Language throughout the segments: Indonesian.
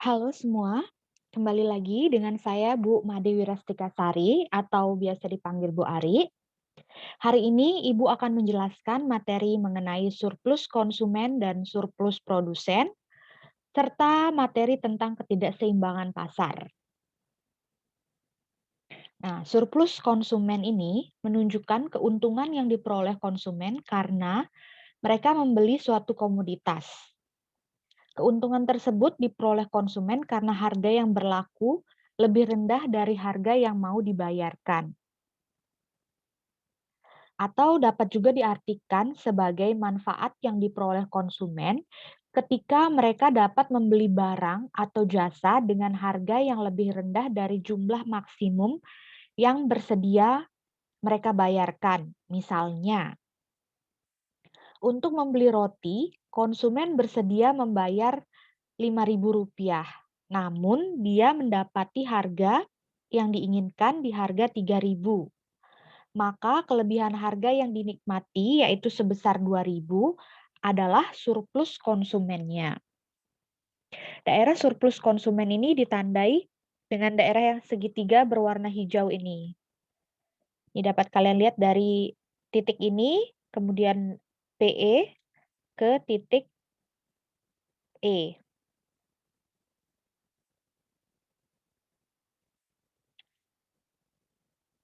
Halo semua, kembali lagi dengan saya Bu Made Wirastikasari atau biasa dipanggil Bu Ari. Hari ini Ibu akan menjelaskan materi mengenai surplus konsumen dan surplus produsen, serta materi tentang ketidakseimbangan pasar. Nah, surplus konsumen ini menunjukkan keuntungan yang diperoleh konsumen karena mereka membeli suatu komoditas. Keuntungan tersebut diperoleh konsumen karena harga yang berlaku lebih rendah dari harga yang mau dibayarkan. Atau dapat juga diartikan sebagai manfaat yang diperoleh konsumen ketika mereka dapat membeli barang atau jasa dengan harga yang lebih rendah dari jumlah maksimum yang bersedia mereka bayarkan. Misalnya, untuk membeli roti, konsumen bersedia membayar Rp5.000. Namun, dia mendapati harga yang diinginkan di harga 3.000. Maka kelebihan harga yang dinikmati yaitu sebesar 2.000 adalah surplus konsumennya. Daerah surplus konsumen ini ditandai dengan daerah yang segitiga berwarna hijau ini. Ini dapat kalian lihat dari titik ini, kemudian PE ke titik E.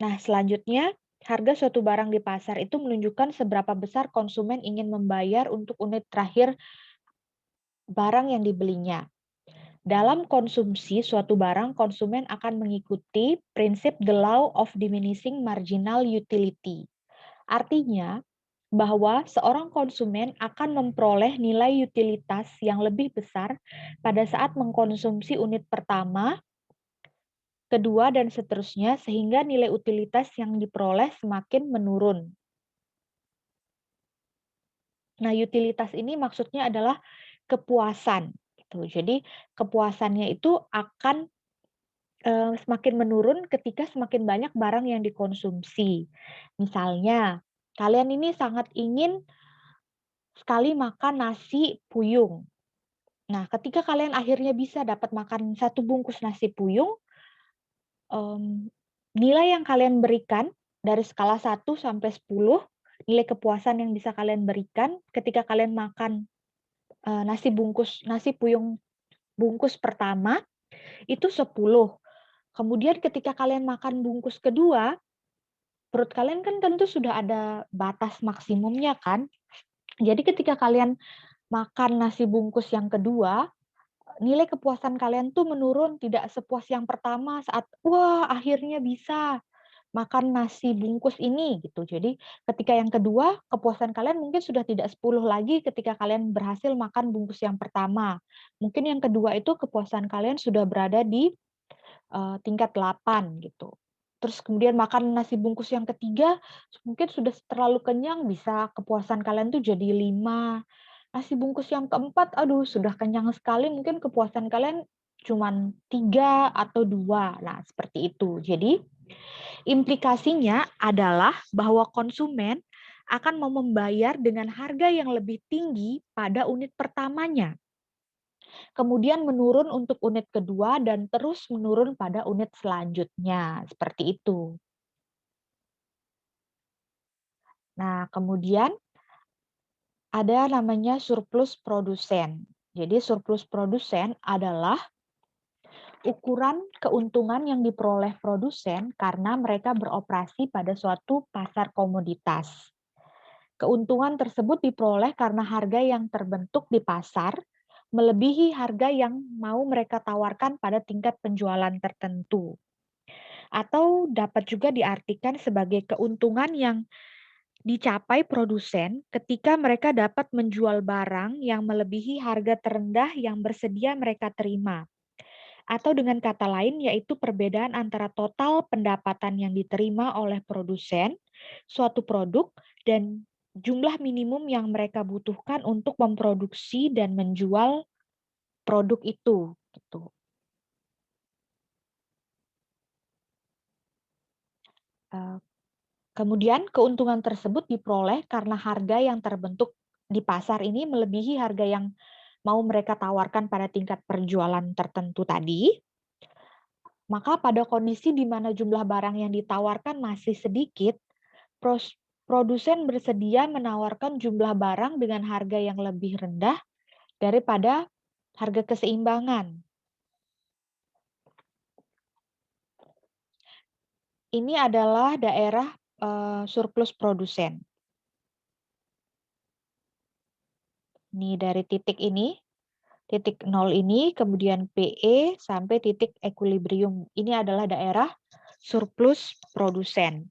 Nah, selanjutnya, harga suatu barang di pasar itu menunjukkan seberapa besar konsumen ingin membayar untuk unit terakhir barang yang dibelinya. Dalam konsumsi suatu barang, konsumen akan mengikuti prinsip the law of diminishing marginal utility. Artinya, bahwa seorang konsumen akan memperoleh nilai utilitas yang lebih besar pada saat mengkonsumsi unit pertama, kedua, dan seterusnya, sehingga nilai utilitas yang diperoleh semakin menurun. Nah, utilitas ini maksudnya adalah kepuasan. Gitu. Jadi, kepuasannya itu akan semakin menurun ketika semakin banyak barang yang dikonsumsi. Misalnya, kalian ini sangat ingin sekali makan nasi puyung. Nah, ketika kalian akhirnya bisa dapat makan satu bungkus nasi puyung, mmm, nilai yang kalian berikan dari skala 1 sampai 10, nilai kepuasan yang bisa kalian berikan ketika kalian makan, nasi puyung bungkus pertama, itu 10. Kemudian ketika kalian makan bungkus kedua, perut kalian kan tentu sudah ada batas maksimumnya kan. Jadi ketika kalian makan nasi bungkus yang kedua, nilai kepuasan kalian tuh menurun tidak sepuas yang pertama saat, "Wah, akhirnya bisa makan nasi bungkus ini," gitu. Jadi ketika yang kedua, kepuasan kalian mungkin sudah tidak 10 lagi ketika kalian berhasil makan bungkus yang pertama. Mungkin yang kedua itu kepuasan kalian sudah berada di tingkat 8 gitu. Terus kemudian makan nasi bungkus yang ketiga, mungkin sudah terlalu kenyang, bisa kepuasan kalian tuh jadi 5. Nasi bungkus yang keempat, aduh sudah kenyang sekali, mungkin kepuasan kalian cuman 3 atau 2. Nah, seperti itu. Jadi, implikasinya adalah bahwa konsumen akan mau membayar dengan harga yang lebih tinggi pada unit pertamanya. Kemudian menurun untuk unit kedua dan terus menurun pada unit selanjutnya, seperti itu. Nah, kemudian ada namanya surplus produsen. Jadi surplus produsen adalah ukuran keuntungan yang diperoleh produsen karena mereka beroperasi pada suatu pasar komoditas. Keuntungan tersebut diperoleh karena harga yang terbentuk di pasar melebihi harga yang mau mereka tawarkan pada tingkat penjualan tertentu. Atau dapat juga diartikan sebagai keuntungan yang dicapai produsen ketika mereka dapat menjual barang yang melebihi harga terendah yang bersedia mereka terima. Atau dengan kata lain, yaitu perbedaan antara total pendapatan yang diterima oleh produsen suatu produk dan jumlah minimum yang mereka butuhkan untuk memproduksi dan menjual produk itu. Gitu. Eh, Kemudian keuntungan tersebut diperoleh karena harga yang terbentuk di pasar ini melebihi harga yang mau mereka tawarkan pada tingkat penjualan tertentu tadi, maka pada kondisi di mana jumlah barang yang ditawarkan masih sedikit, produsen bersedia menawarkan jumlah barang dengan harga yang lebih rendah daripada harga keseimbangan. Ini adalah daerah surplus produsen. Ini dari titik ini, titik 0 ini, kemudian PE sampai titik equilibrium. Ini adalah daerah surplus produsen.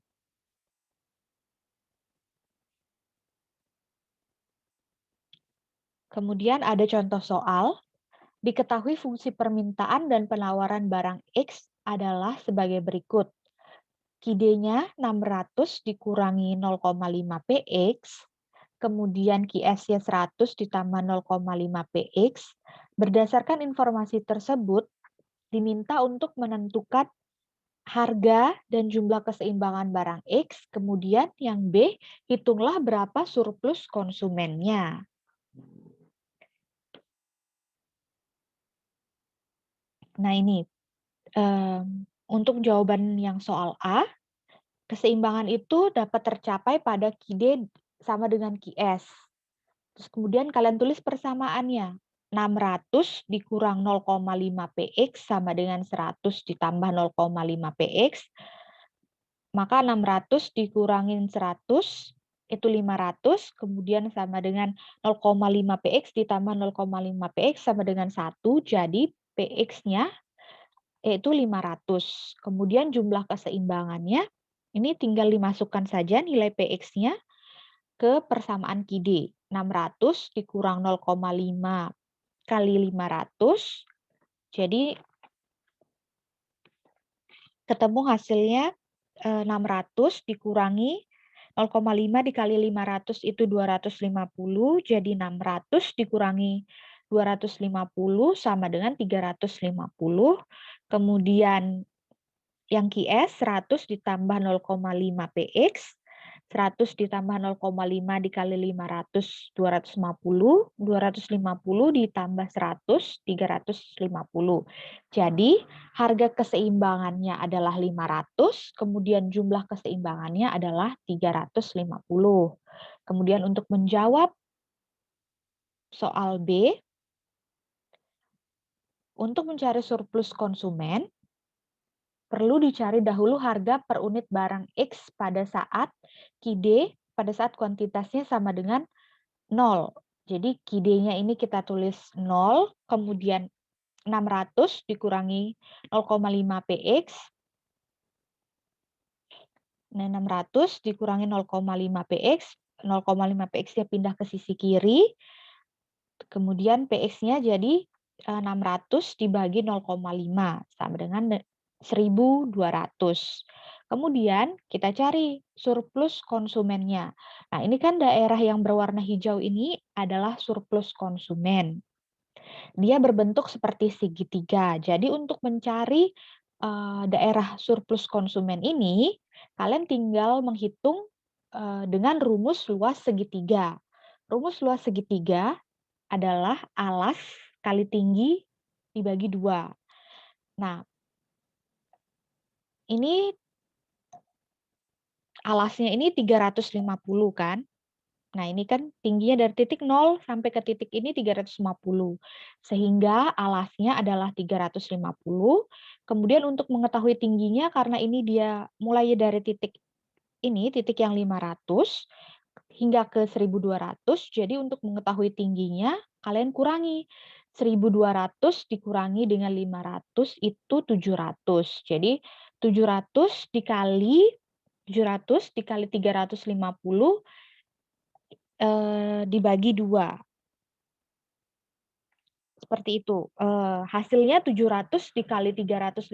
Kemudian ada contoh soal, diketahui fungsi permintaan dan penawaran barang X adalah sebagai berikut. QD-nya 600 dikurangi 0,5 PX, kemudian QS-nya 100 ditambah 0,5 PX. Berdasarkan informasi tersebut, diminta untuk menentukan harga dan jumlah keseimbangan barang X, kemudian yang B, hitunglah berapa surplus konsumennya. Nah ini, untuk jawaban yang soal A, keseimbangan itu dapat tercapai pada QD sama dengan QS. Terus kemudian kalian tulis persamaannya. 600 dikurang 0,5 PX sama dengan 100 ditambah 0,5 PX. Maka 600 dikurangin 100 itu 500, kemudian sama dengan 0,5 PX ditambah 0,5 PX sama dengan 1, jadi PX-nya yaitu 500. Kemudian jumlah keseimbangannya, ini tinggal dimasukkan saja nilai PX-nya ke persamaan QD. 600 dikurang 0,5 kali 500, jadi ketemu hasilnya 600 dikurangi 0,5 dikali 500 itu 250, jadi 600 dikurangi 250 sama dengan 350. Kemudian yang QS 100 ditambah 0,5 PX, 100 ditambah 0,5 dikali 500, 250, 250 ditambah 100, 350. Jadi harga keseimbangannya adalah 500, kemudian jumlah keseimbangannya adalah 350. Kemudian untuk menjawab soal B, untuk mencari surplus konsumen, perlu dicari dahulu harga per unit barang X pada saat QD, pada saat kuantitasnya sama dengan 0. Jadi QD-nya ini kita tulis 0, kemudian 600 dikurangi 0,5 PX. Nah, 600 dikurangi 0,5 PX, 0,5 PX-nya pindah ke sisi kiri, kemudian PX-nya jadi 600 dibagi 0,5 sama dengan 1.200. Kemudian kita cari surplus konsumennya. Nah, ini kan daerah yang berwarna hijau ini adalah surplus konsumen. Dia berbentuk seperti segitiga. Jadi untuk mencari daerah surplus konsumen ini, kalian tinggal menghitung dengan rumus luas segitiga. Rumus luas segitiga adalah alas kali tinggi dibagi 2. Nah, ini alasnya ini 350 kan. Nah, ini kan tingginya dari titik 0 sampai ke titik ini 350. Sehingga alasnya adalah 350. Kemudian untuk mengetahui tingginya, karena ini dia mulai dari titik ini, titik yang 500, hingga ke 1.200. Jadi untuk mengetahui tingginya, kalian kurangi. 1.200 dikurangi dengan 500 itu 700. Jadi 700 dikali 350 dibagi 2. Seperti itu. Hasilnya 700 dikali 350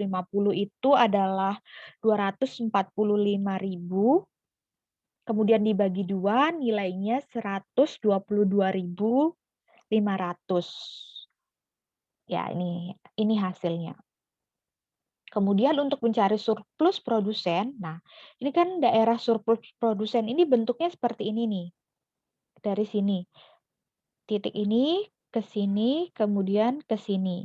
itu adalah 245.000. Kemudian dibagi 2, nilainya 122.500. Ya, ini hasilnya. Kemudian untuk mencari surplus produsen, nah ini kan daerah surplus produsen ini bentuknya seperti ini nih. Dari sini, titik ini ke sini, kemudian ke sini.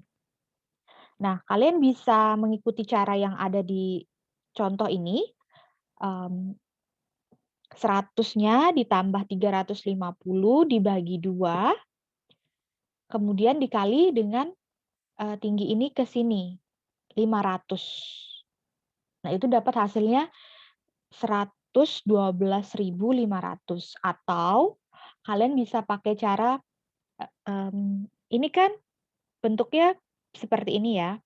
Nah, kalian bisa mengikuti cara yang ada di contoh ini. 100-nya ditambah 350 dibagi 2, kemudian dikali dengan tinggi ini ke sini, 500. Nah, itu dapat hasilnya 112.500. Atau kalian bisa pakai cara, ini kan bentuknya seperti ini ya,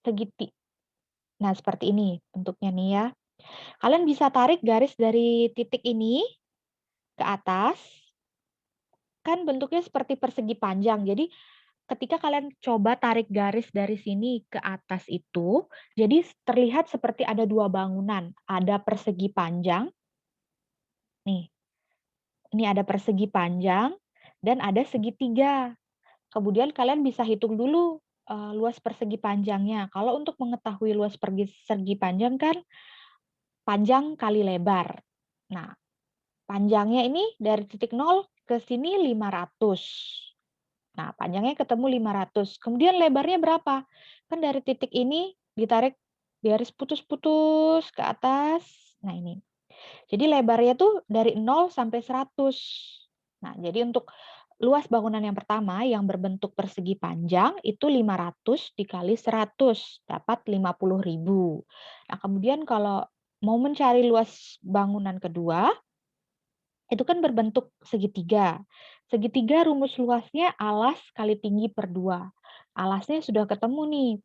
segiti. Nah, seperti ini bentuknya nih ya. Kalian bisa tarik garis dari titik ini ke atas, kan bentuknya seperti persegi panjang. Jadi ketika kalian coba tarik garis dari sini ke atas itu, jadi terlihat seperti ada dua bangunan. Ada persegi panjang, nih, ini ada persegi panjang, dan ada segitiga. Kemudian kalian bisa hitung dulu luas persegi panjangnya. Kalau untuk mengetahui luas persegi panjang kan panjang kali lebar. Nah, panjangnya ini dari titik 0 ke sini 500. Nah, panjangnya ketemu 500. Kemudian lebarnya berapa? Kan dari titik ini ditarik garis putus-putus ke atas. Nah, ini. Jadi lebarnya tuh dari 0 sampai 100. Nah, jadi untuk luas bangunan yang pertama yang berbentuk persegi panjang itu 500 dikali 100 dapat 50.000. Nah, kemudian kalau mau mencari luas bangunan kedua itu kan berbentuk segitiga. Segitiga rumus luasnya alas kali tinggi per 2. Alasnya sudah ketemu nih,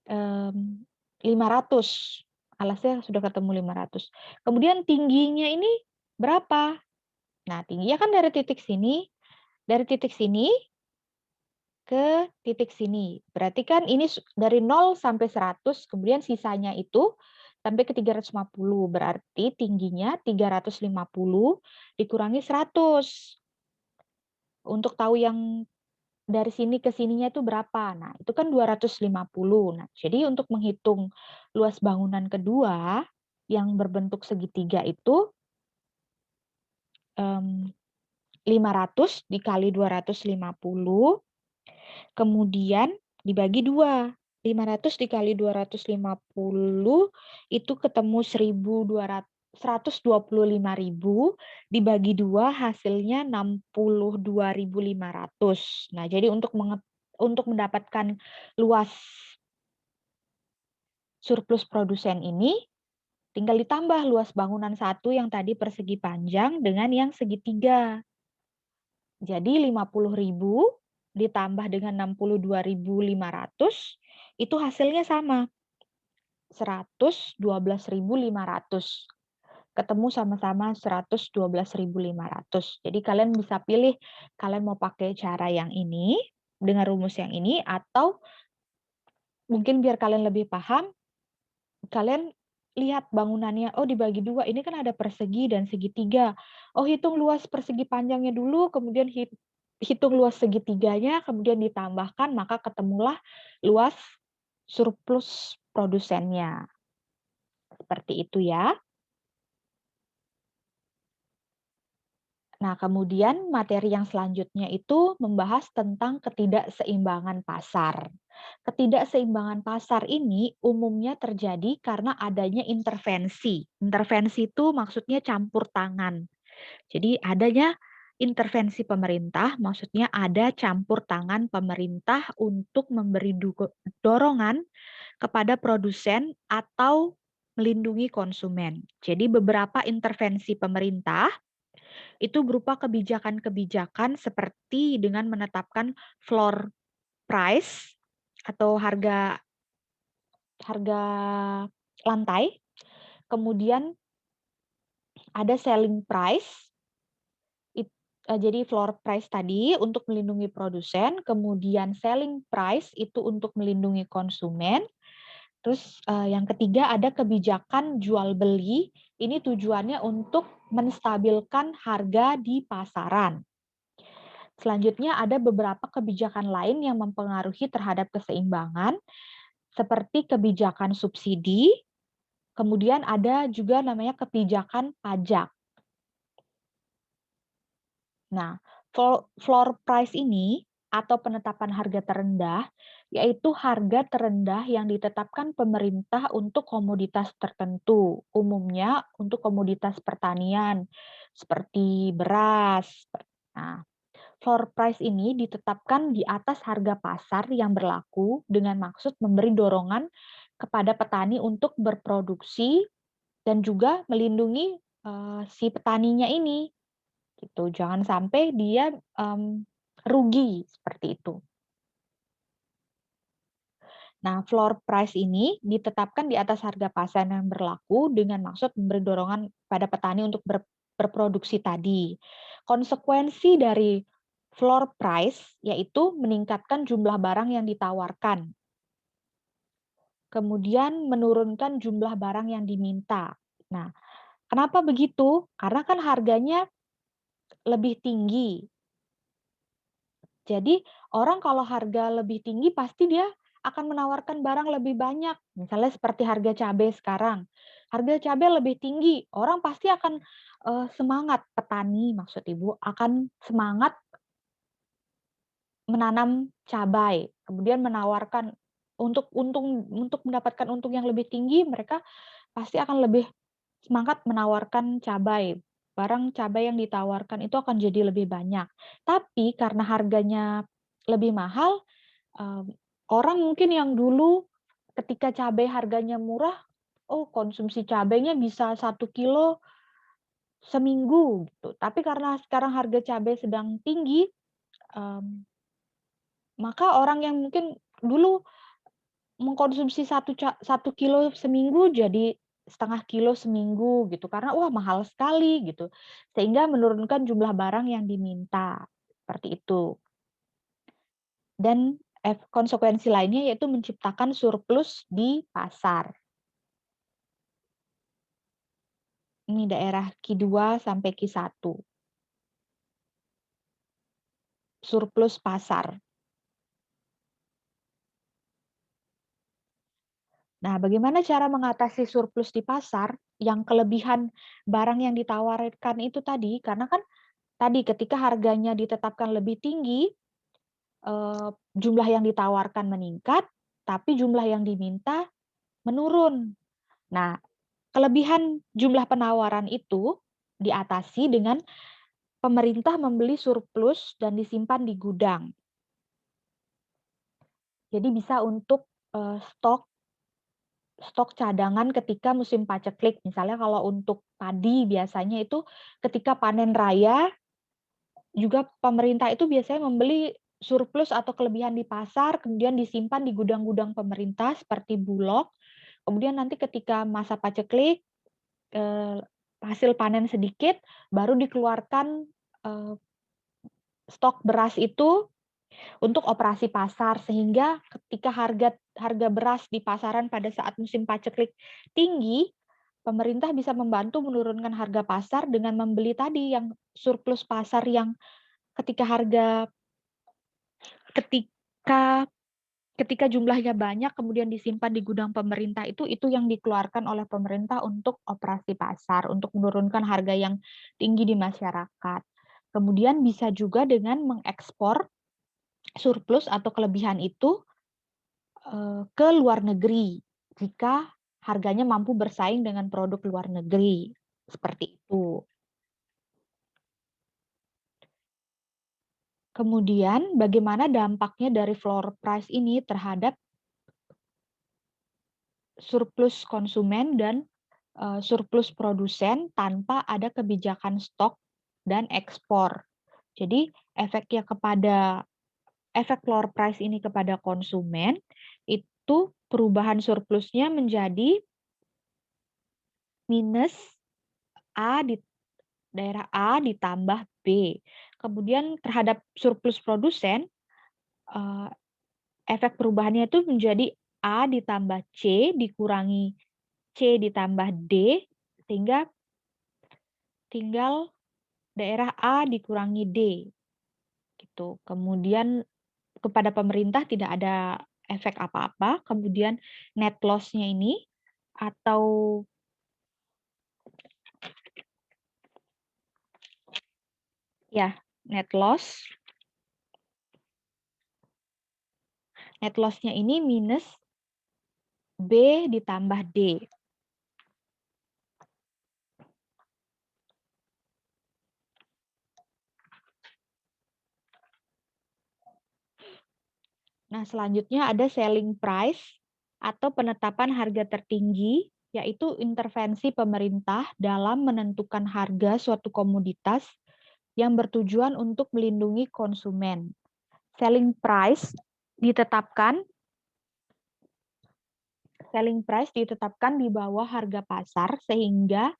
500. Alasnya sudah ketemu 500. Kemudian tingginya ini berapa? Nah, tingginya kan dari titik sini ke titik sini. Berarti kan ini dari 0 sampai 100, kemudian sisanya itu sampai ke 350. Berarti tingginya 350 dikurangi 100. Untuk tahu yang dari sini ke sininya itu berapa? Nah, itu kan 250. Nah, jadi untuk menghitung luas bangunan kedua yang berbentuk segitiga itu 500 dikali 250, kemudian dibagi 2. 500 dikali 250 itu ketemu 125.000 dibagi 2 hasilnya 62.500. Nah, jadi untuk mendapatkan luas surplus produsen ini tinggal ditambah luas bangunan satu yang tadi persegi panjang dengan yang segitiga. Jadi 50.000 ditambah dengan 62.500 itu hasilnya sama. 112.500. Ketemu sama-sama 112.500. Jadi kalian bisa pilih kalian mau pakai cara yang ini dengan rumus yang ini atau mungkin biar kalian lebih paham, kalian lihat bangunannya, oh dibagi 2, ini kan ada persegi dan segitiga. Oh hitung luas persegi panjangnya dulu, kemudian hitung luas segitiganya, kemudian ditambahkan, maka ketemulah luas surplus produsennya. Seperti itu ya. Nah, kemudian materi yang selanjutnya itu membahas tentang ketidakseimbangan pasar. Ketidakseimbangan pasar ini umumnya terjadi karena adanya intervensi. Intervensi itu maksudnya campur tangan. Jadi adanya intervensi pemerintah, maksudnya ada campur tangan pemerintah untuk memberi dorongan kepada produsen atau melindungi konsumen. Jadi beberapa intervensi pemerintah itu berupa kebijakan-kebijakan seperti dengan menetapkan floor price atau harga harga lantai, kemudian ada selling price, jadi floor price tadi untuk melindungi produsen, kemudian selling price itu untuk melindungi konsumen. Terus yang ketiga ada kebijakan jual beli, ini tujuannya untuk menstabilkan harga di pasaran. Selanjutnya ada beberapa kebijakan lain yang mempengaruhi terhadap keseimbangan, seperti kebijakan subsidi, kemudian ada juga namanya kebijakan pajak. Nah, Floor price ini atau penetapan harga terendah, yaitu harga terendah yang ditetapkan pemerintah untuk komoditas tertentu, umumnya untuk komoditas pertanian seperti beras. Nah, floor price ini ditetapkan di atas harga pasar yang berlaku dengan maksud memberi dorongan kepada petani untuk berproduksi dan juga melindungi si petaninya ini gitu. Jangan sampai dia rugi seperti itu. Nah, floor price ini ditetapkan di atas harga pasar yang berlaku dengan maksud memberi dorongan pada petani untuk berproduksi tadi. Konsekuensi dari floor price yaitu meningkatkan jumlah barang yang ditawarkan, kemudian menurunkan jumlah barang yang diminta. Nah, kenapa begitu? Karena kan harganya lebih tinggi. Jadi orang kalau harga lebih tinggi pasti dia akan menawarkan barang lebih banyak. Misalnya seperti harga cabai sekarang. Harga cabai lebih tinggi, orang pasti akan semangat, petani maksud Ibu akan semangat menanam cabai, kemudian menawarkan untuk mendapatkan untung yang lebih tinggi, mereka pasti akan lebih semangat menawarkan cabai. Barang cabai yang ditawarkan itu akan jadi lebih banyak. Tapi karena harganya lebih mahal, orang mungkin yang dulu ketika cabai harganya murah, oh konsumsi cabainya bisa 1 kilo seminggu gitu. Tapi karena sekarang harga cabai sedang tinggi, mmm, maka orang yang mungkin dulu mengkonsumsi 1 kilo seminggu jadi 0,5 kilo seminggu gitu, karena wah mahal sekali gitu, sehingga menurunkan jumlah barang yang diminta, seperti itu. Dan konsekuensi lainnya yaitu menciptakan surplus di pasar. Ini daerah Q2 sampai Q1. Surplus pasar. Nah, bagaimana cara mengatasi surplus di pasar yang kelebihan barang yang ditawarkan itu tadi? Karena kan tadi ketika harganya ditetapkan lebih tinggi, jumlah yang ditawarkan meningkat, tapi jumlah yang diminta menurun. Nah, kelebihan jumlah penawaran itu diatasi dengan pemerintah membeli surplus dan disimpan di gudang. Jadi bisa untuk stok cadangan ketika musim paceklik. Misalnya kalau untuk padi biasanya itu ketika panen raya juga pemerintah itu biasanya membeli surplus atau kelebihan di pasar, kemudian disimpan di gudang-gudang pemerintah seperti Bulog. Kemudian nanti ketika masa paceklik, hasil panen sedikit, baru dikeluarkan stok beras itu untuk operasi pasar, sehingga ketika harga harga beras di pasaran pada saat musim paceklik tinggi, pemerintah bisa membantu menurunkan harga pasar dengan membeli tadi yang surplus pasar yang ketika harga ketika ketika jumlahnya banyak kemudian disimpan di gudang pemerintah itu yang dikeluarkan oleh pemerintah untuk operasi pasar, untuk menurunkan harga yang tinggi di masyarakat. Kemudian bisa juga dengan mengekspor surplus atau kelebihan itu ke luar negeri jika harganya mampu bersaing dengan produk luar negeri, seperti itu. Kemudian bagaimana dampaknya dari floor price ini terhadap surplus konsumen dan surplus produsen tanpa ada kebijakan stok dan ekspor. Jadi efek floor price ini kepada konsumen itu perubahan surplusnya menjadi minus A di daerah A ditambah B. Kemudian terhadap surplus produsen, eee, efek perubahannya itu menjadi A ditambah C dikurangi C ditambah D, sehingga tinggal daerah A dikurangi D, gitu. Kemudian kepada pemerintah tidak ada efek apa-apa, kemudian net loss-nya ini atau ya net loss-nya ini minus B ditambah D. Nah, selanjutnya ada selling price atau penetapan harga tertinggi, yaitu intervensi pemerintah dalam menentukan harga suatu komoditas yang bertujuan untuk melindungi konsumen. Selling price ditetapkan di bawah harga pasar sehingga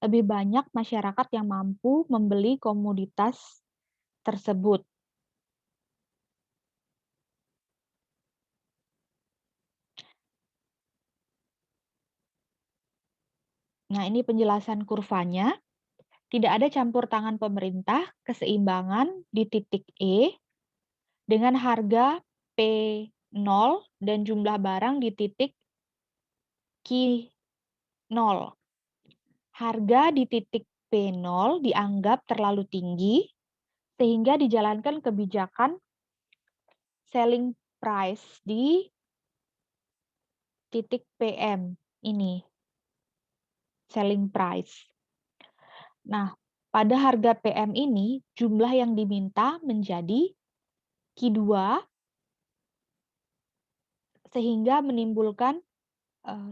lebih banyak masyarakat yang mampu membeli komoditas tersebut. Nah, ini penjelasan kurvanya. Tidak ada campur tangan pemerintah, keseimbangan di titik E dengan harga P0 dan jumlah barang di titik Q0. Harga di titik P0 dianggap terlalu tinggi sehingga dijalankan kebijakan selling price di titik PM ini, selling price. Nah, pada harga PM ini, jumlah yang diminta menjadi Q2 sehingga menimbulkan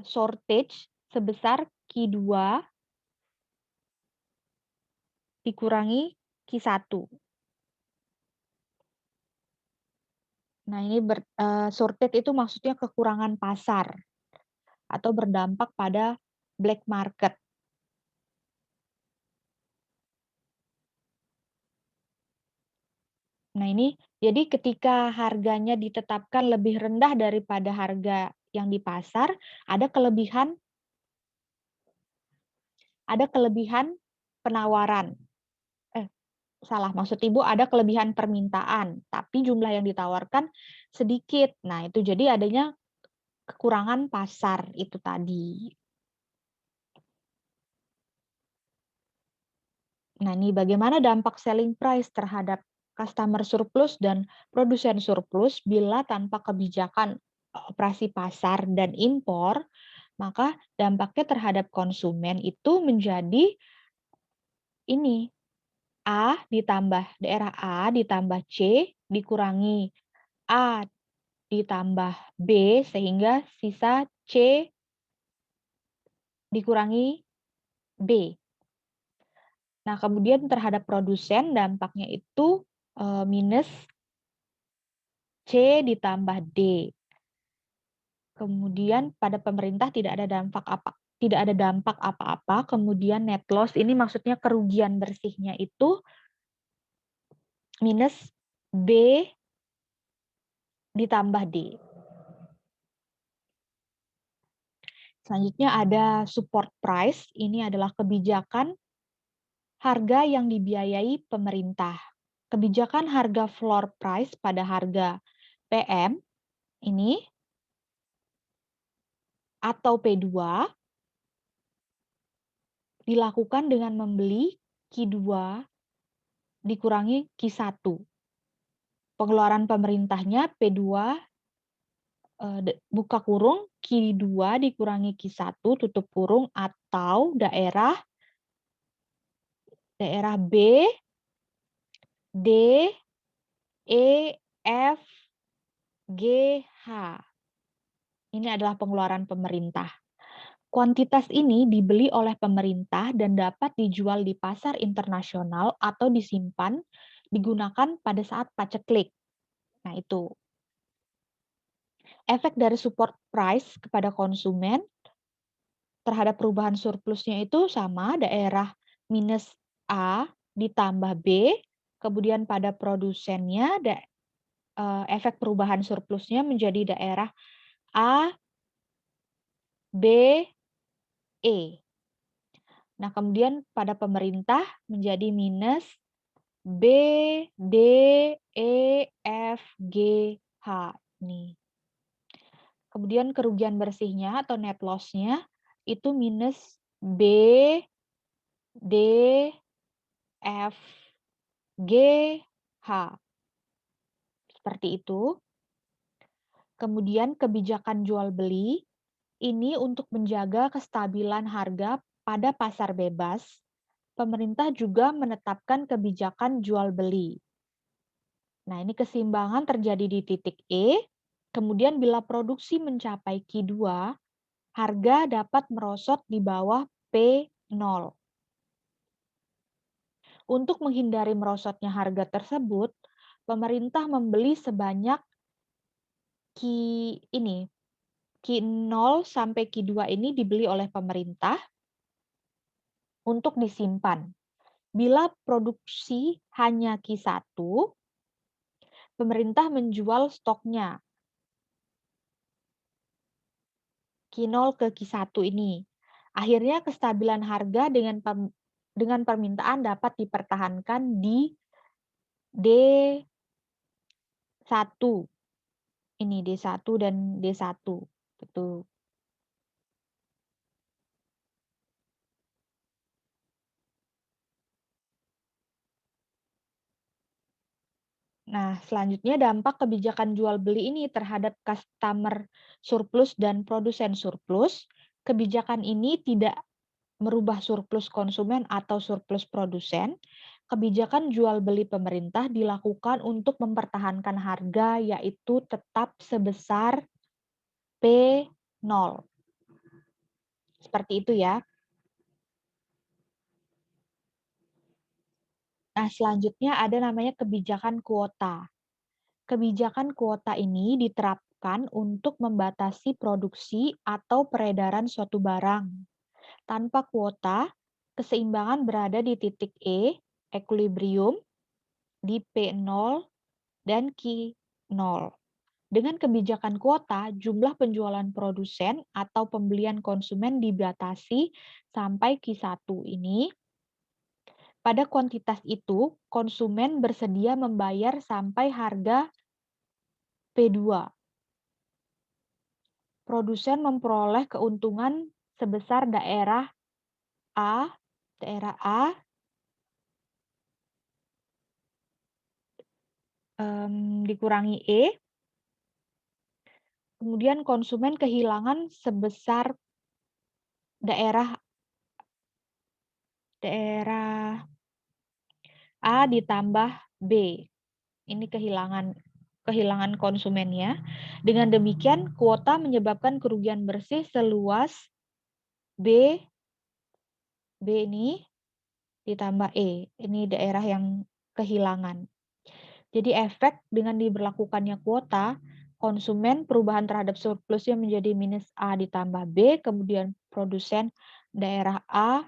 shortage sebesar Q2 dikurangi Q1. Nah, ini shortage itu maksudnya kekurangan pasar atau berdampak pada black market. Nah, ini jadi ketika harganya ditetapkan lebih rendah daripada harga yang di pasar, ada kelebihan penawaran. Maksud Ibu ada kelebihan permintaan, tapi jumlah yang ditawarkan sedikit. Nah, itu jadi adanya kekurangan pasar itu tadi. Nah, ini bagaimana dampak selling price terhadap customer surplus dan produsen surplus bila tanpa kebijakan operasi pasar dan impor, maka dampaknya terhadap konsumen itu menjadi ini, daerah A ditambah C dikurangi A ditambah B sehingga sisa C dikurangi B. Nah, kemudian terhadap produsen dampaknya itu minus C ditambah D. Kemudian pada pemerintah tidak ada dampak apa-apa. Kemudian net loss ini maksudnya kerugian bersihnya itu minus B ditambah D. Selanjutnya ada support price. Ini adalah kebijakan harga yang dibiayai pemerintah. Kebijakan harga floor price pada harga PM ini atau P2 dilakukan dengan membeli Q2 dikurangi Q1. Pengeluaran pemerintahnya P2 buka kurung Q2 dikurangi Q1 tutup kurung atau daerah B, D, E, F, G, H. Ini adalah pengeluaran pemerintah. Kuantitas ini dibeli oleh pemerintah dan dapat dijual di pasar internasional atau disimpan digunakan pada saat paceklik. Nah, itu. Efek dari support price kepada konsumen terhadap perubahan surplusnya itu sama, daerah minus A ditambah B, kemudian pada produsennya efek perubahan surplusnya menjadi daerah A, B, E. Nah, kemudian pada pemerintah menjadi minus B, D, E, F, G, H. Nih. Kemudian kerugian bersihnya atau net loss-nya itu minus B, D, F, GH. Seperti itu. Kemudian kebijakan jual beli ini untuk menjaga kestabilan harga pada pasar bebas. Pemerintah juga menetapkan kebijakan jual beli. Nah, ini keseimbangan terjadi di titik E. Kemudian bila produksi mencapai Q2, harga dapat merosot di bawah P0. Untuk menghindari merosotnya harga tersebut, pemerintah membeli sebanyak Q0 sampai Q2 ini dibeli oleh pemerintah untuk disimpan. Bila produksi hanya Q1, pemerintah menjual stoknya Q0 ke Q1 ini. Akhirnya kestabilan harga dengan permintaan dapat dipertahankan di D1. Ini D1 dan D1. Gitu. Nah, selanjutnya dampak kebijakan jual beli ini terhadap customer surplus dan produsen surplus. Kebijakan ini tidak merubah surplus konsumen atau surplus produsen. Kebijakan jual beli pemerintah dilakukan untuk mempertahankan harga, yaitu tetap sebesar P0. Seperti itu ya. Nah, selanjutnya ada namanya kebijakan kuota. Kebijakan kuota ini diterapkan untuk membatasi produksi atau peredaran suatu barang. Tanpa kuota, keseimbangan berada di titik E, equilibrium, di P0 dan Q0. Dengan kebijakan kuota, jumlah penjualan produsen atau pembelian konsumen dibatasi sampai Q1 ini. Pada kuantitas itu, konsumen bersedia membayar sampai harga P2. Produsen memperoleh keuntungan sebesar daerah A dikurangi E, kemudian konsumen kehilangan sebesar daerah A ditambah B. Ini kehilangan konsumennya. Dengan demikian, kuota menyebabkan kerugian bersih seluas B ini ditambah E. Ini daerah yang kehilangan. Jadi efek dengan diberlakukannya kuota, konsumen perubahan terhadap surplusnya menjadi minus A ditambah B, kemudian produsen daerah A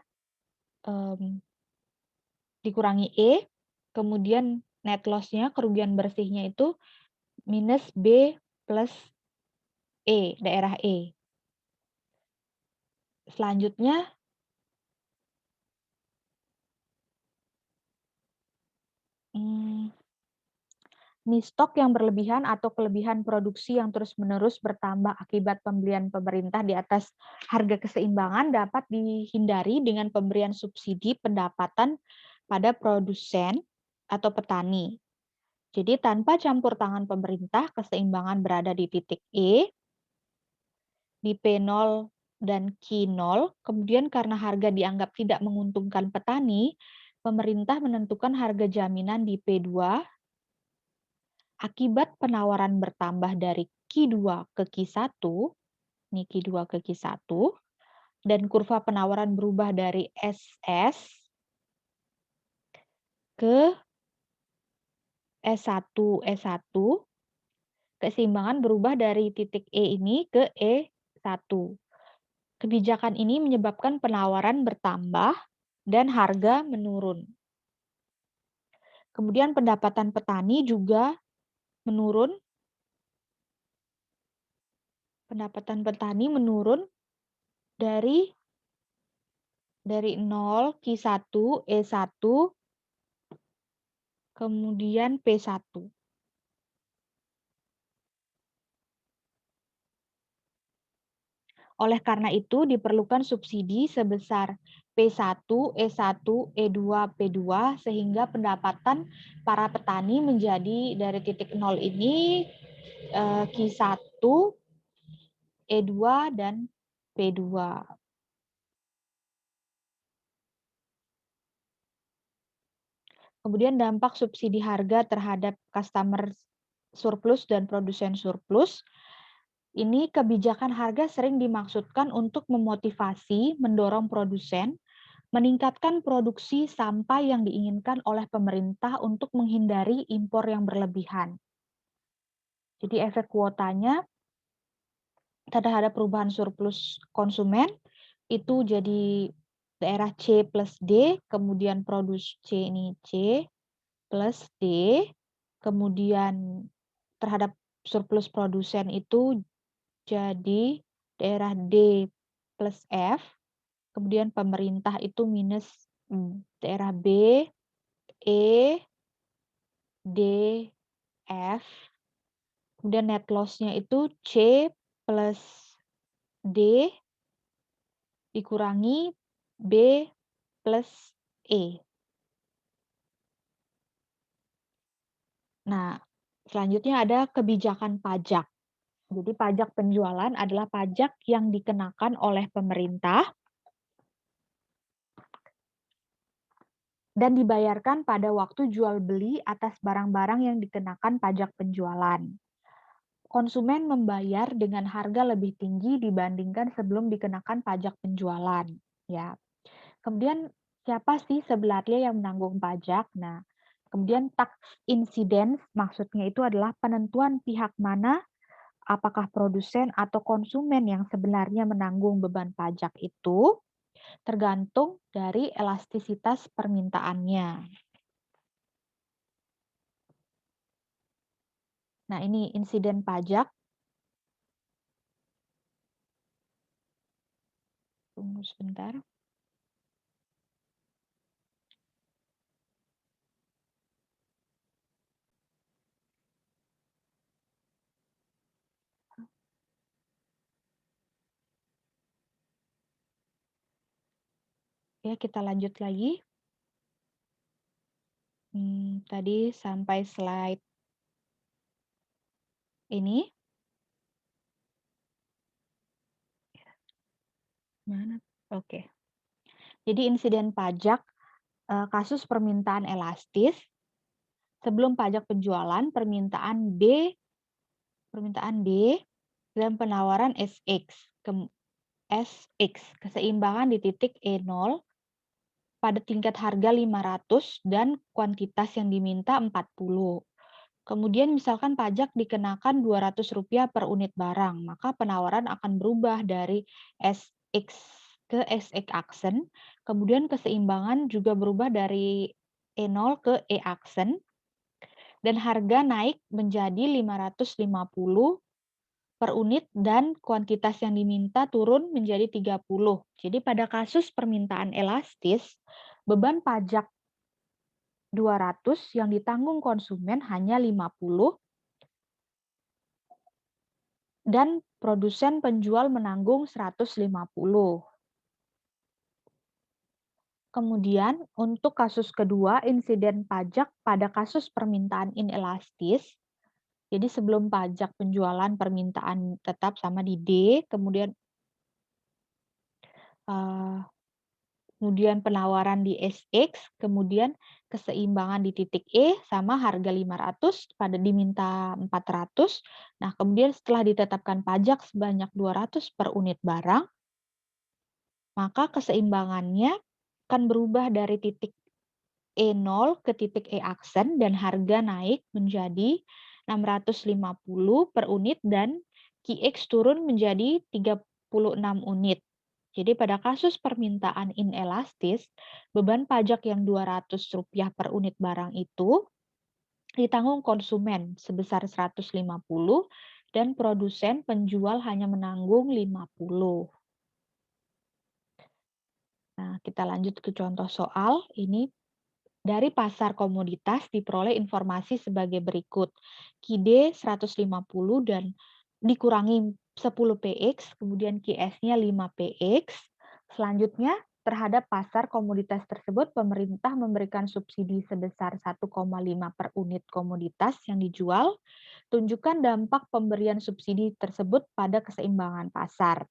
dikurangi E, kemudian net loss-nya, kerugian bersihnya itu minus B plus E, daerah E. Selanjutnya, ini stok yang berlebihan atau kelebihan produksi yang terus-menerus bertambah akibat pembelian pemerintah di atas harga keseimbangan dapat dihindari dengan pemberian subsidi pendapatan pada produsen atau petani. Jadi tanpa campur tangan pemerintah, keseimbangan berada di titik E, di P0 dan Q0. Kemudian karena harga dianggap tidak menguntungkan petani, pemerintah menentukan harga jaminan di P2. Akibat penawaran bertambah dari Q2 ke Q1, ini Q2 ke Q1, dan kurva penawaran berubah dari SS ke S1, keseimbangan berubah dari titik E ini ke E1. Kebijakan ini menyebabkan penawaran bertambah dan harga menurun. Kemudian pendapatan petani juga menurun. Pendapatan petani menurun dari 0, Q1, E1, kemudian P1. Oleh karena itu, diperlukan subsidi sebesar P1, E1, E2, P2 sehingga pendapatan para petani menjadi dari titik nol ini Q1, E2, dan P2. Kemudian dampak subsidi harga terhadap customer surplus dan produsen surplus. Ini kebijakan harga sering dimaksudkan untuk memotivasi, mendorong produsen, meningkatkan produksi sampai yang diinginkan oleh pemerintah untuk menghindari impor yang berlebihan. Jadi efek kuotanya terhadap perubahan surplus konsumen itu jadi daerah C plus D, kemudian produksi C ini C plus D, kemudian terhadap surplus produsen itu jadi daerah D plus F, kemudian pemerintah itu minus daerah B, E, D, F, kemudian net loss-nya itu C plus D dikurangi B plus E. Nah, selanjutnya ada kebijakan pajak. Jadi pajak penjualan adalah pajak yang dikenakan oleh pemerintah dan dibayarkan pada waktu jual beli atas barang-barang yang dikenakan pajak penjualan. Konsumen membayar dengan harga lebih tinggi dibandingkan sebelum dikenakan pajak penjualan. Ya. Kemudian siapa sih sebenarnya yang menanggung pajak? Nah, kemudian tax incidence maksudnya itu adalah penentuan pihak mana, apakah produsen atau konsumen yang sebenarnya menanggung beban pajak itu tergantung dari elastisitas permintaannya. Nah, ini insiden pajak. Tunggu sebentar. Ya, kita lanjut lagi. Tadi sampai slide ini. Mana? Oke. Jadi insiden pajak, kasus permintaan elastis. Sebelum pajak penjualan, permintaan D dan penawaran SX, keseimbangan di titik E0 pada tingkat harga 500 dan kuantitas yang diminta 40. Kemudian misalkan pajak dikenakan Rp200 per unit barang, maka penawaran akan berubah dari SX ke SX aksen, kemudian keseimbangan juga berubah dari E0 ke E aksen, dan harga naik menjadi 550 per unit dan kuantitas yang diminta turun menjadi 30. Jadi pada kasus permintaan elastis, beban pajak 200 yang ditanggung konsumen hanya 50 dan produsen penjual menanggung 150. Kemudian untuk kasus kedua, insiden pajak pada kasus permintaan inelastis. Jadi sebelum pajak penjualan permintaan tetap sama di D, kemudian penawaran di SX, kemudian keseimbangan di titik E sama harga 500 pada diminta 400. Nah, kemudian setelah ditetapkan pajak sebanyak 200 per unit barang, maka keseimbangannya akan berubah dari titik E0 ke titik E aksen dan harga naik menjadi 650 per unit dan QX turun menjadi 36 unit. Jadi pada kasus permintaan inelastis, beban pajak yang Rp200 per unit barang itu ditanggung konsumen sebesar 150 dan produsen penjual hanya menanggung 50. Nah, kita lanjut ke contoh soal. Ini dari pasar komoditas diperoleh informasi sebagai berikut. QD 150 dan dikurangi 10 PX, kemudian QS-nya 5 PX. Selanjutnya terhadap pasar komoditas tersebut, pemerintah memberikan subsidi sebesar 1,5 per unit komoditas yang dijual. Tunjukkan dampak pemberian subsidi tersebut pada keseimbangan pasar.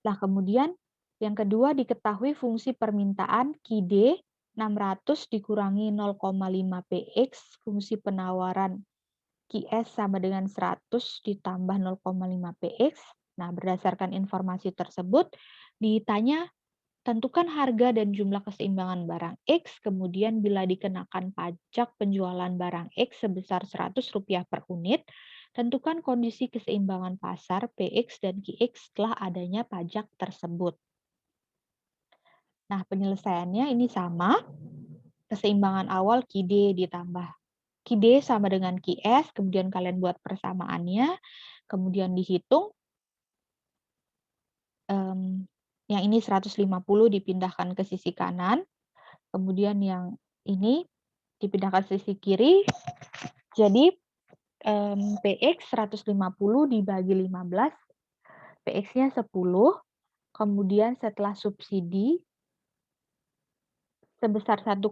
Nah, kemudian yang kedua diketahui fungsi permintaan QD 600 dikurangi 0,5 PX, fungsi penawaran QS sama dengan 100 ditambah 0,5 PX. Nah, berdasarkan informasi tersebut, ditanya tentukan harga dan jumlah keseimbangan barang X, kemudian bila dikenakan pajak penjualan barang X sebesar Rp100 per unit, tentukan kondisi keseimbangan pasar PX dan QX setelah adanya pajak tersebut. Nah, penyelesaiannya ini sama, keseimbangan awal QD ditambah QD sama dengan QS, kemudian kalian buat persamaannya, kemudian dihitung, yang ini 150 dipindahkan ke sisi kanan, kemudian yang ini dipindahkan ke sisi kiri, jadi PX 150 dibagi 15, PX-nya 10, kemudian setelah subsidi sebesar 1,5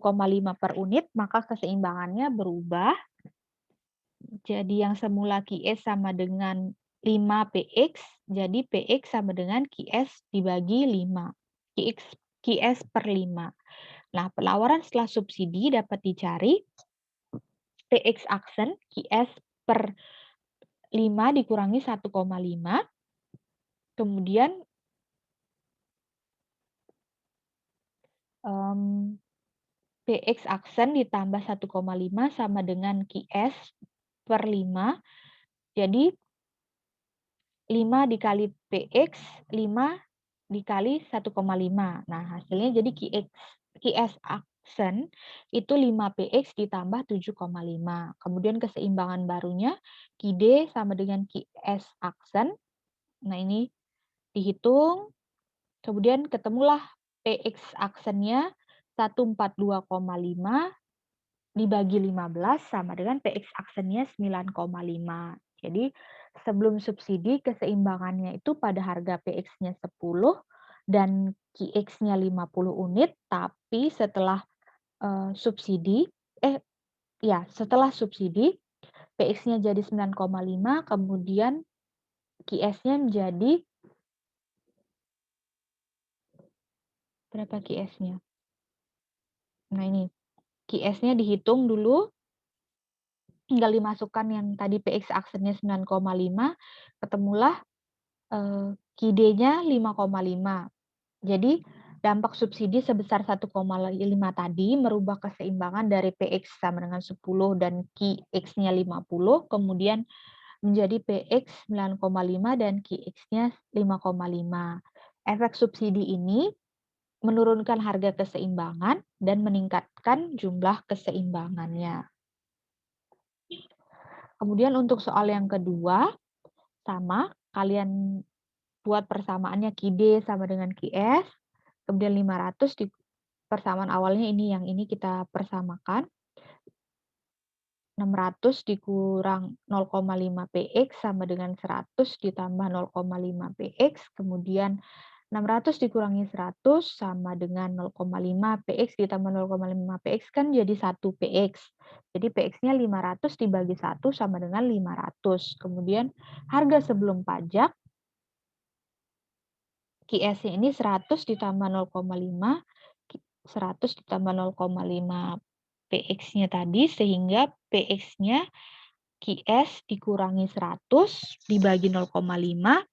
per unit, maka keseimbangannya berubah. Jadi yang semula QS sama dengan 5 PX, jadi PX sama dengan QS dibagi 5. QS per 5. Nah, penawaran setelah subsidi dapat dicari PX aksen QS per 5 dikurangi 1,5, kemudian PX aksen ditambah 1,5 sama dengan QS per 5, jadi 5 dikali PX, 5 dikali 1,5. Nah, hasilnya jadi QS aksen itu 5 PX ditambah 7,5. Kemudian keseimbangan barunya QD sama dengan QS aksen. Nah, ini dihitung, kemudian ketemulah PX aksennya 142,5 dibagi 15 sama dengan PX aksennya 9,5. Jadi sebelum subsidi keseimbangannya itu pada harga PX-nya 10 dan QX-nya 50 unit, tapi setelah subsidi setelah subsidi PX-nya jadi 9,5, kemudian QS-nya menjadi berapa QS-nya? Nah, ini QS-nya dihitung dulu, tinggal dimasukkan yang tadi PX aksennya 9,5, ketemulah QD-nya 5,5. Jadi dampak subsidi sebesar 1,5 tadi merubah keseimbangan dari PX sama dengan 10 dan QX-nya 50, kemudian menjadi PX 9,5 dan QX-nya 5,5. Efek subsidi ini menurunkan harga keseimbangan dan meningkatkan jumlah keseimbangannya. Kemudian untuk soal yang kedua, sama, kalian buat persamaannya QD sama dengan QS, kemudian 500 di persamaan awalnya ini, yang ini kita persamakan. 600 dikurang 0,5 PX sama dengan 100 ditambah 0,5 PX, kemudian 600 dikurangi 100 sama dengan 0,5 PX ditambah 0,5 PX kan jadi 1 PX. Jadi PX-nya 500 dibagi 1 sama dengan 500. Kemudian harga sebelum pajak QS-nya ini 100 ditambah 0,5, 100 ditambah 0,5 PX-nya tadi, sehingga PX-nya QS dikurangi 100 dibagi 0,5.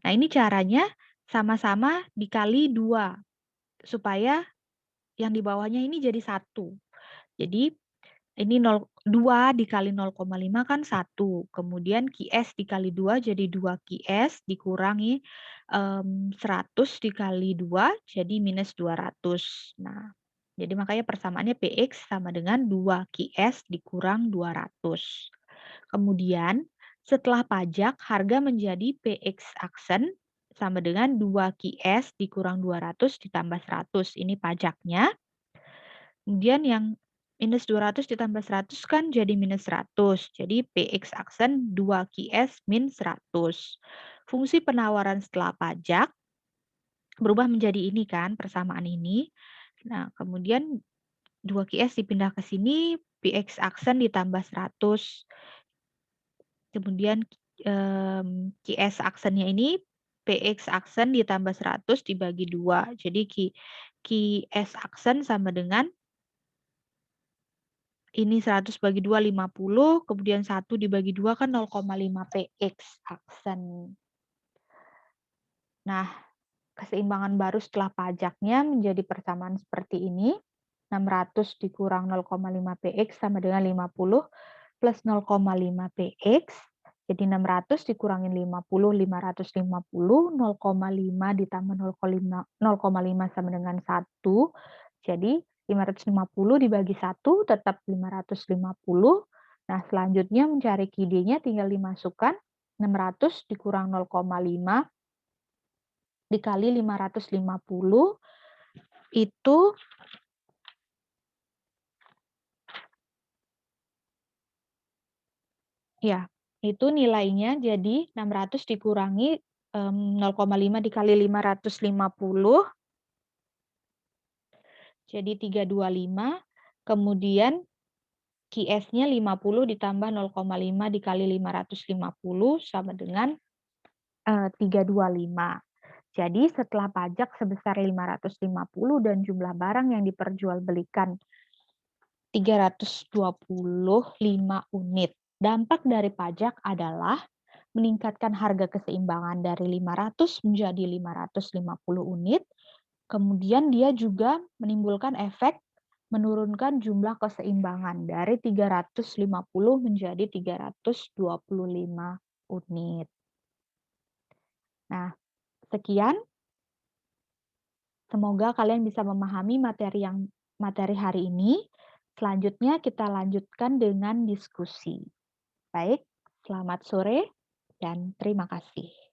Nah, ini caranya sama-sama dikali 2, supaya yang di bawahnya ini jadi 1. Jadi ini 2 dikali 0,5 kan 1. Kemudian QS dikali 2 jadi 2 QS dikurangi 100 dikali 2 jadi minus 200. Nah, jadi makanya persamaannya PX sama dengan 2 QS dikurang 200. Kemudian setelah pajak harga menjadi PX aksen sama dengan 2 QS dikurang 200 ditambah 100. Ini pajaknya. Kemudian yang minus 200 ditambah 100 kan jadi minus 100. Jadi PX aksen 2 QS min 100. Fungsi penawaran setelah pajak berubah menjadi ini kan, persamaan ini. Nah, kemudian 2QS dipindah ke sini, PX aksen ditambah 100. Kemudian, QS aksennya ini, PX aksen ditambah 100 dibagi 2. Jadi QS aksen sama dengan ini 100 bagi 2, 50, kemudian 1 dibagi 2 kan 0,5 PX aksen. Nah, keseimbangan baru setelah pajaknya menjadi persamaan seperti ini. 600 dikurang 0,5 PX sama dengan 50 plus 0,5 PX. Jadi 600 dikurangin 50, 550, 0,5 ditambah 0,5 sama dengan 1. Jadi 550 dibagi 1 tetap 550. Nah, selanjutnya mencari QD-nya tinggal dimasukkan 600 dikurang 0,5 dikali 550 itu ya, itu nilainya jadi 600 dikurangi 0,5 dikali 550 jadi 325, kemudian QS-nya 50 ditambah 0,5 dikali 550 sama dengan 325. Jadi setelah pajak sebesar 550 dan jumlah barang yang diperjualbelikan 325 unit. Dampak dari pajak adalah meningkatkan harga keseimbangan dari 500 menjadi 550 unit. Kemudian dia juga menimbulkan efek menurunkan jumlah keseimbangan dari 350 menjadi 325 unit. Nah, sekian. Semoga kalian bisa memahami materi hari ini. Selanjutnya kita lanjutkan dengan diskusi. Baik, selamat sore dan terima kasih.